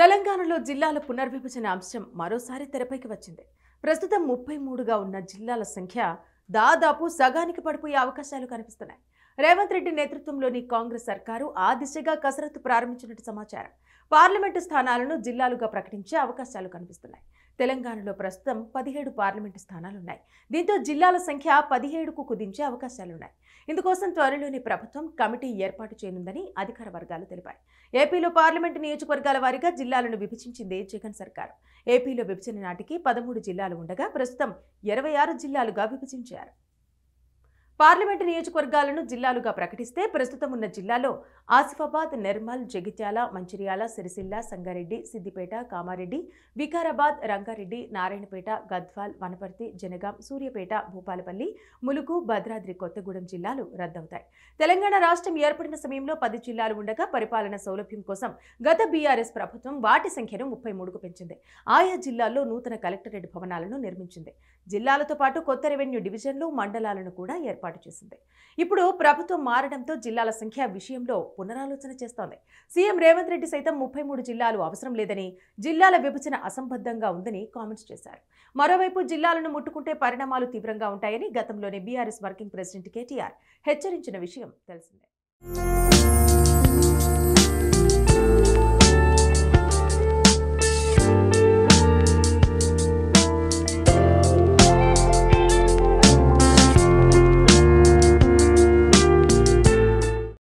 తెలంగాణలో జిల్లాల పునర్విభజన అంశం మరోసారి తెరపైకి వచ్చింది. ప్రస్తుతం 33గా ఉన్న జిల్లాల సంఖ్య దాదాపు సగానికి పడిపోయే అవకాశాలు కనిపిస్తున్నాయి. రేవంత్ రెడ్డి నేతృత్వంలోని కాంగ్రెస్ సర్కారు ఆ దిశగా కసరత్తు ప్రారంభించినట్టు సమాచారం. పార్లమెంటు స్థానాలను జిల్లాలుగా ప్రకటించే అవకాశాలు కనిపిస్తున్నాయి. తెలంగాణలో ప్రస్తుతం 17 పార్లమెంటు స్థానాలున్నాయి. దీంతో జిల్లాల సంఖ్య 17కు కుదించే అవకాశాలున్నాయి. ఇందుకోసం త్వరలోనే ప్రభుత్వం కమిటీ ఏర్పాటు చేయనుందని అధికార వర్గాలు తెలిపాయి. ఏపీలో పార్లమెంటు నియోజకవర్గాల వారీగా జిల్లాలను విభజించింది జగన్ సర్కారు. ఏపీలో విభజన నాటికి 13 జిల్లాలు ఉండగా ప్రస్తుతం 26 జిల్లాలుగా విభజించారు. పార్లమెంటు నియోజకవర్గాలను జిల్లాలుగా ప్రకటిస్తే ప్రస్తుతం ఉన్న జిల్లాలో ఆసిఫాబాద్, నిర్మల్, జగిత్యాల, మంచిర్యాల, సిరిసిల్ల, సంగారెడ్డి, సిద్దిపేట, కామారెడ్డి, వికారాబాద్, రంగారెడ్డి, నారాయణపేట, గద్వాల్, వనపర్తి, జనగాం, సూర్యాపేట, భూపాలపల్లి, ములుగు, భద్రాద్రి కొత్తగూడెం జిల్లాలు రద్దవుతాయి. తెలంగాణ రాష్ట్రం ఏర్పడిన సమయంలో 10 జిల్లాలు ఉండగా పరిపాలన సౌలభ్యం కోసం గత బీఆర్ఎస్ ప్రభుత్వం వాటి సంఖ్యను 33కు పెంచింది. ఆయా జిల్లాల్లో నూతన కలెక్టరేట్ భవనాలను నిర్మించింది. జిల్లాలతో పాటు కొత్త రెవెన్యూ డివిజన్లు, మండలాలను కూడా ఏర్పాటు చేసింది. ఇప్పుడు ప్రభుత్వం మారడంతో జిల్లాల సంఖ్య విషయంలో పునరాలోచన చేస్తోంది. సీఎం రేవంత్ రెడ్డి సైతం 33 జిల్లాలు అవసరం లేదని, జిల్లాల విభజన అసంబద్ధంగా ఉందని కామెంట్స్ చేశారు. మరోవైపు జిల్లాలను ముట్టుకుంటే పరిణామాలు తీవ్రంగా ఉంటాయని గతంలోనే బీఆర్ఎస్ వర్కింగ్ ప్రెసిడెంట్ కేటీఆర్ హెచ్చరించిన విషయం తెలిసిందే.